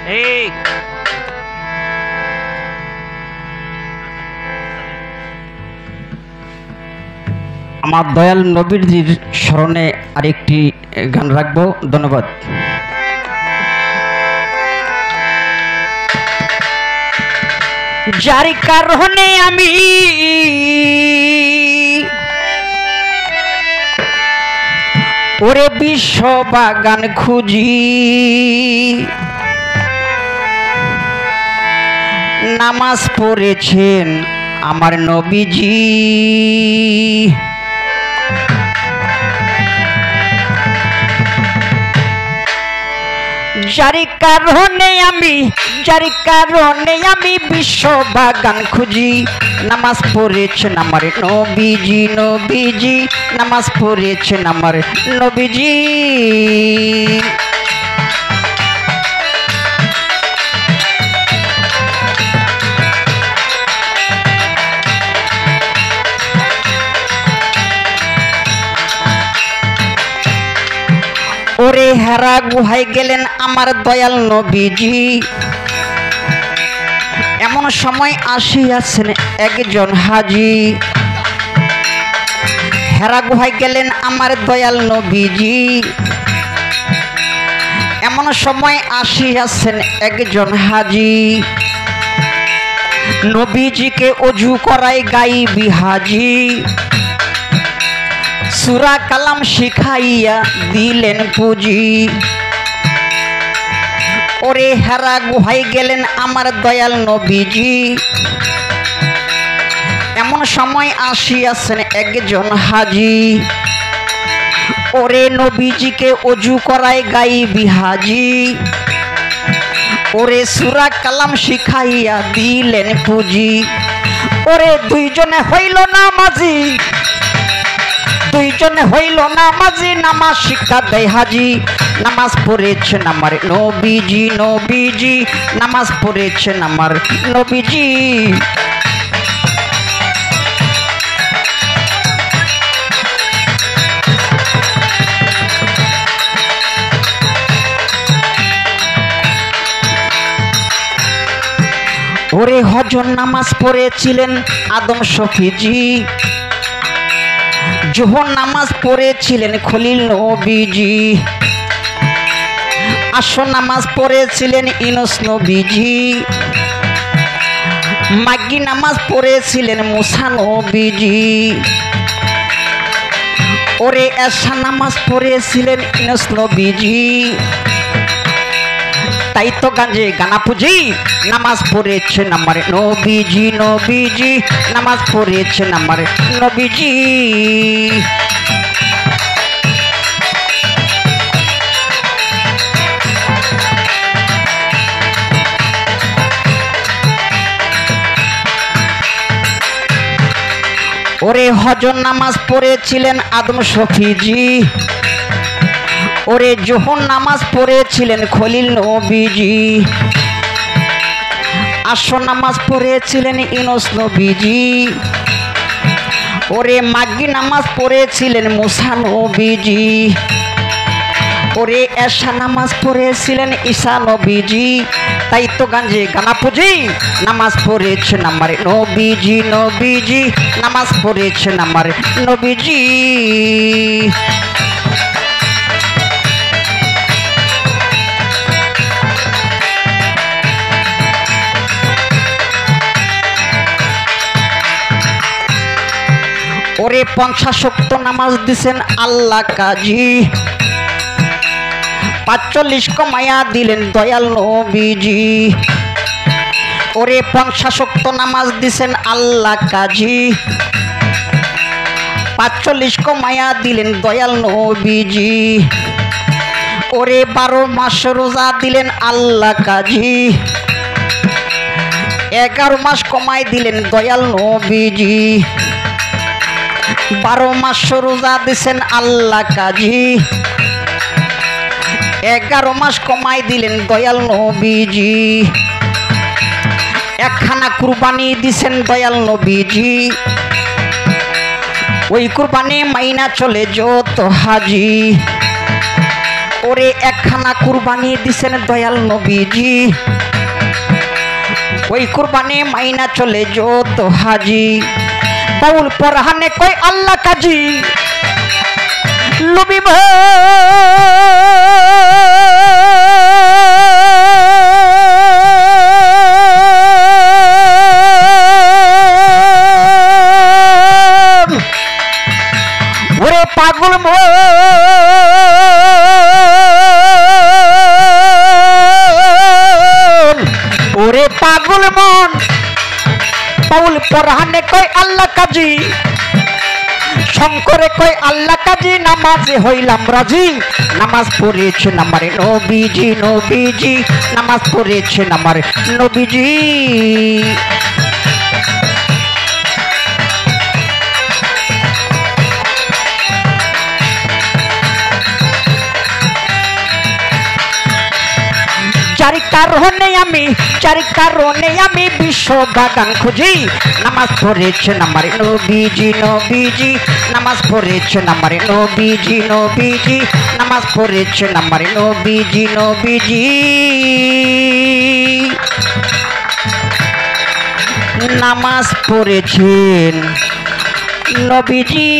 ঠিক আমার দয়াল নবীজির স্মরণে আরেকটি গান রাখবো। ধন্যবাদ। যার কারণে আমি ওরে বিশ্ব বাগান খুঁজি, নামাজ পড়েছেন আমার নবীজি। যার কারণে আমি বিশ্ব বাগান খুঁজি, নামাজ পড়েছেন আমার নবীজি। নবীজি নামাজ পড়েছেন আমার নবীজি। ওরে হেরা গুহায় গেলেন আমার দয়াল নবীজি। এমন সময় আসিয়াছেন একজন হাজী। হেরা গুহায় গেলেন আমার দয়াল নবীজি। এমন সময় আসিয়াছেন একজন হাজী। নবীজিকে অজু করায় গাইবি হাজী। সূরা কালাম শিখাইয়া দিলেন পুঁজি। ওরে হেরা গুহায় গেলেন আমার দয়াল নবীজি। এমন সময় আসিয়াছেন একজন হাজী। ওরে নবীজিকে অজু করায় গাইবি হাজী। ওরে সূরা কালাম শিখাইয়া দিলেন পুঁজি। ওরে দুইজনে হইল নামাজি, দুইজনে হইল নামাজি, নামাজ শিক্ষা দেয় হাজী। নামাজ পড়েছেন আমার নবীজি। নবীজি নামাজ পড়েছেন আমার নবীজি। ওরে হজর নামাজ পড়েছিলেন আদম শফিজি। জোহর নামাজ পড়েছিলেন খলিল নবীজি। আসর নামাজ পড়েছিলেন ইউনূস নবীজি। মাগরিব নামাজ পড়েছিলেন মুসা নবীজি। ওরে এশা নামাজ পড়েছিলেন ইউনূস নবীজি। তাই তো গাঞ্জে গানা পুজি, নামাজ পড়েছেন আমার নবীজি। নবীজি নামাজ পড়েছেন আমার নবীজি। ওরে হজর নামাজ পড়েছিলেন আদম শফিজি। ওরে জোহর নামাজ পড়েছিলেন খলিল নবীজি। আসর নামাজ পড়েছিলেন ইউনূস নবীজি। ওরে মাগরিব নামাজ পড়েছিলেন মুসা নবীজি। ওরে এশা নামাজ পড়েছিলেন ঈসা নবীজি। তাই তো গাঞ্জে গানা পুজি, নামাজ পড়েছেন আমার নবীজি। নবীজি নামাজ পড়েছেন আমার নবীজি। ওরে 50 ওয়াক্ত নামাজ দিছেন আল্লাহ কাজী। 45 কমায়া দিলেন দয়াল নবীজি। ওরে 50 ওয়াক্ত নামাজ দিছেন আল্লাহ কাজী। 45 কমায়া দিলেন দয়াল নবীজি। ওরে 12 মাস রোজা দিলেন আল্লাহ কাজী। 11 মাস কমাই দিলেন দয়াল নবীজি। 12 মাস রোজা দিছেন আল্লাহ কাজী। 11 মাস কমাই দিলেন দয়াল নবীজি। একখানা কুরবানি দিছেন দয়াল নবীজি। ওই কুরবানি মাইনা চলে যত হাজি। ওরে একখানা কুরবানি দিছেন দয়াল নবীজি ওই কুরবানি মাইনা চলে যত হাজি বাউল পরহানে কই আল্লাহ কাজী লবি ওরে পাগল ওরে পাগল মন বাউল পরহানে কই আল্লাহ কাজী শঙ্করে কই আল্লাহ কাজী নামাজে হইলাম রাজি নামাজ পড়েছেন আমার নবীজি নবীজি নামাজ পড়েছেন আমার নবীজি চারি কারণে আমি বিশ্ব বাগান খুঁজি নামাজ পড়েছেন আমার নবীজি নবীজি নামাজ পড়েছেন আমার নবীজি নবীজি নামাজ পড়েছেন আমার নবীজি নবীজি নামাজ পড়েছেন নবীজি